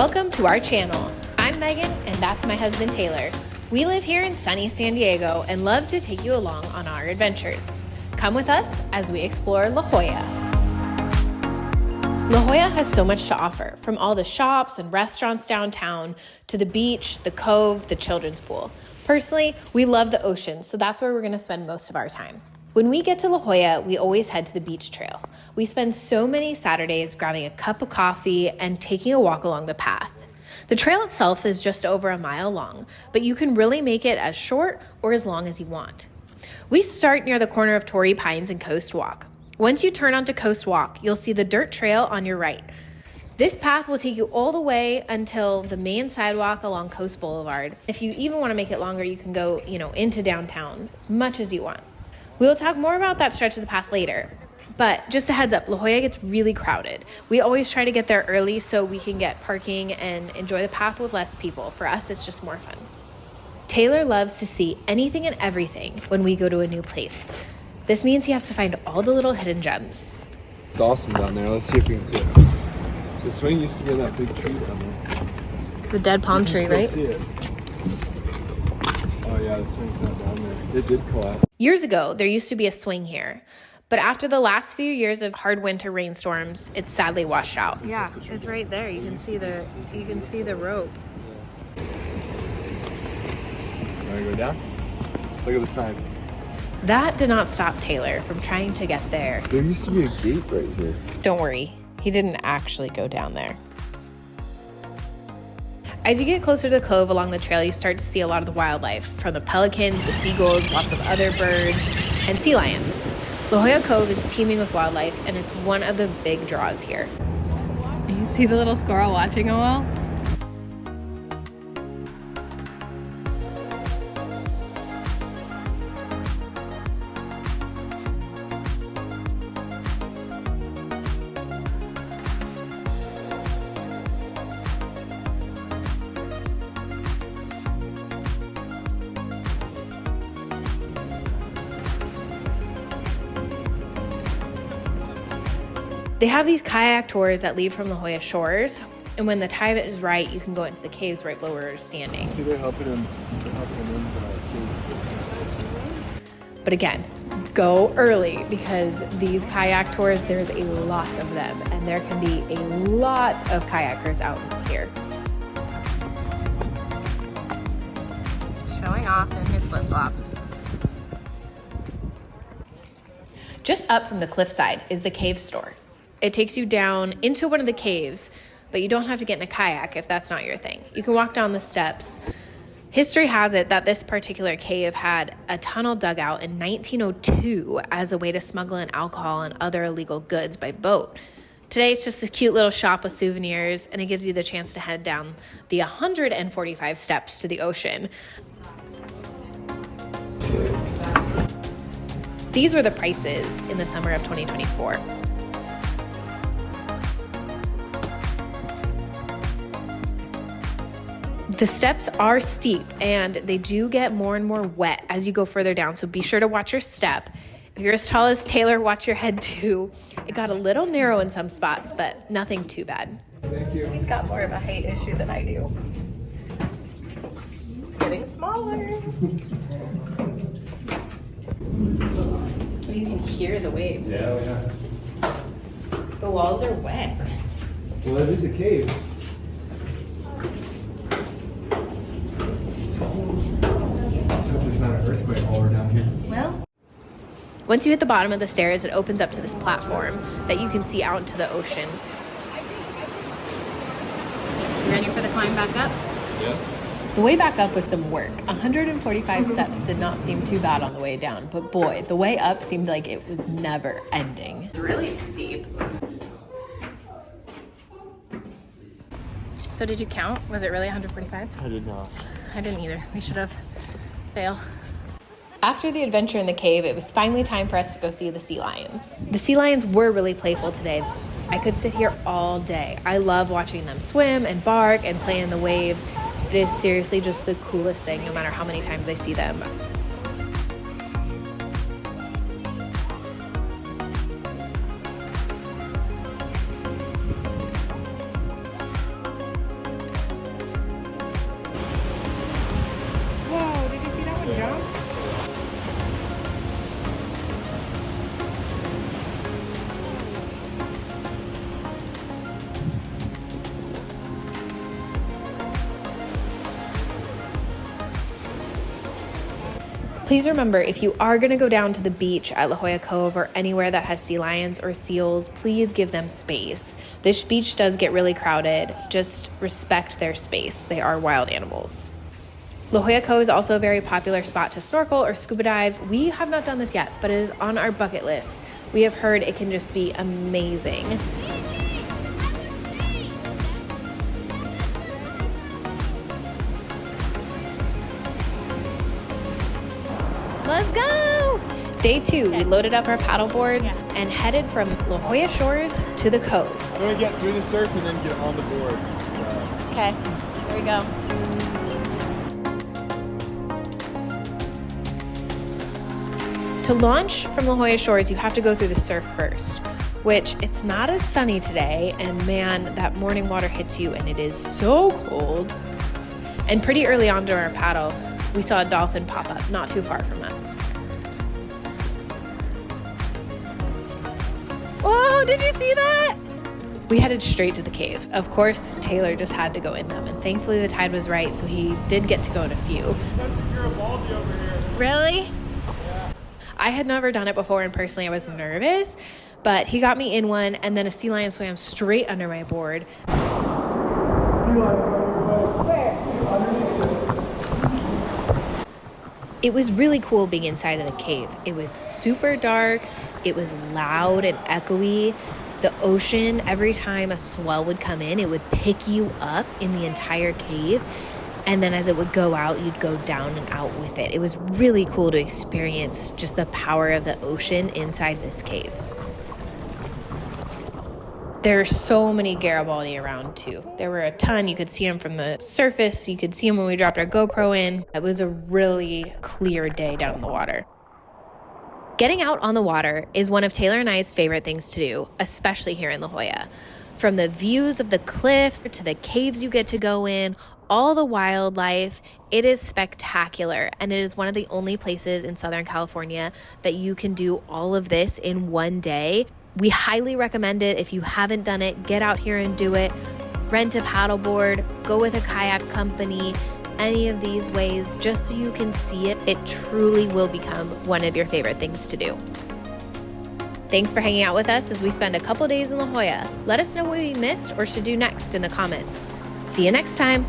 Welcome to our channel. I'm Megan and that's my husband Taylor. We live here in sunny San Diego and love to take you along on our adventures. Come with us as we explore La Jolla. La Jolla has so much to offer, from all the shops and restaurants downtown to the beach, the cove, the children's pool. Personally, we love the ocean, so that's where we're going to spend most of our time. When we get to La Jolla, we always head to the beach trail. We spend so many Saturdays grabbing a cup of coffee and taking a walk along the path. The trail itself is just over a mile long, but you can really make it as short or as long as you want. We start near the corner of Torrey Pines and Coast Walk. Once you turn onto Coast Walk, you'll see the dirt trail on your right. This path will take you all the way until the main sidewalk along Coast Boulevard. If you even want to make it longer, you can go, into downtown as much as you want. We will talk more about that stretch of the path later, but just a heads up, La Jolla gets really crowded. We always try to get there early so we can get parking and enjoy the path with less people. For us, it's just more fun. Taylor loves to see anything and everything when we go to a new place. This means he has to find all the little hidden gems. It's awesome down there. Let's see if we can see it. The swing used to be in that big tree down there. The dead palm tree, right? See it. Oh yeah, the swing's not down there. It did collapse. Years ago, there used to be a swing here, but after the last few years of hard winter rainstorms, it's sadly washed out. Yeah, it's right there. You can see the rope. Want to go down? Look at the sign. That did not stop Taylor from trying to get there. There used to be a gate right here. Don't worry, he didn't actually go down there. As you get closer to the cove along the trail, you start to see a lot of the wildlife, from the pelicans, the seagulls, lots of other birds, and sea lions. La Jolla Cove is teeming with wildlife, and it's one of the big draws here. You see the little squirrel watching a while? They have these kayak tours that leave from La Jolla shores, and when the tide is right, you can go into the caves right below where we're standing. See, they're helping him in the But again, go early because these kayak tours, there's a lot of them, and there can be a lot of kayakers out here. Showing off in his flip-flops. Just up from the cliffside is the cave store. It takes you down into one of the caves, but you don't have to get in a kayak if that's not your thing. You can walk down the steps. History has it that this particular cave had a tunnel dug out in 1902 as a way to smuggle in alcohol and other illegal goods by boat. Today, it's just this cute little shop with souvenirs, and it gives you the chance to head down the 145 steps to the ocean. These were the prices in the summer of 2024. The steps are steep and they do get more and more wet as you go further down, so be sure to watch your step. If you're as tall as Taylor, watch your head too. It got a little narrow in some spots, but nothing too bad. Thank you. He's got more of a height issue than I do. It's getting smaller. Oh, you can hear the waves. Yeah. The walls are wet. Well, it is a cave. There's not an earthquake while we're down here. Well, once you hit the bottom of the stairs, it opens up to this platform that you can see out into the ocean. You ready for the climb back up? Yes. The way back up was some work. 145 steps did not seem too bad on the way down, but boy, the way up seemed like it was never ending. It's really steep. So did you count? Was it really 145? I did not. I didn't either. We should have. Fail. After the adventure in the cave, it was finally time for us to go see the sea lions. The sea lions were really playful today. I could sit here all day. I love watching them swim and bark and play in the waves. It is seriously just the coolest thing, no matter how many times I see them. Good job. Please remember, if you are going to go down to the beach at La Jolla Cove or anywhere that has sea lions or seals, please give them space. This beach does get really crowded. Just respect their space. They are wild animals. La Jolla Cove is also a very popular spot to snorkel or scuba dive. We have not done this yet, but it is on our bucket list. We have heard it can just be amazing. Let's go! Day 2, we loaded up our paddle boards and headed from La Jolla Shores to the Cove. I'm gonna get through the surf and then get on the board. Okay, here we go. To launch from La Jolla Shores, you have to go through the surf first, which it's not as sunny today, and man, that morning water hits you and it is so cold. And pretty early on during our paddle, we saw a dolphin pop up not too far from us. Whoa, did you see that? We headed straight to the caves. Of course, Taylor just had to go in them, and thankfully the tide was right, so he did get to go in a few. Really? Yeah. I had never done it before, and personally I was nervous, but he got me in one, and then a sea lion swam straight under my board. It was really cool being inside of the cave. It was super dark, it was loud and echoey. The ocean, every time a swell would come in, it would pick you up in the entire cave. And then as it would go out, you'd go down and out with it. It was really cool to experience just the power of the ocean inside this cave. There are so many Garibaldi around too. There were a ton. You could see them from the surface. You could see them when we dropped our GoPro in. It was a really clear day down in the water. Getting out on the water is one of Taylor and I's favorite things to do, especially here in La Jolla. From the views of the cliffs to the caves you get to go in, all the wildlife, it is spectacular. And it is one of the only places in Southern California that you can do all of this in one day. We highly recommend it. If you haven't done it, get out here and do it. Rent a paddleboard, go with a kayak company, any of these ways, just so you can see it. It truly will become one of your favorite things to do. Thanks for hanging out with us as we spend a couple days in La Jolla. Let us know what we missed or should do next in the comments. See you next time.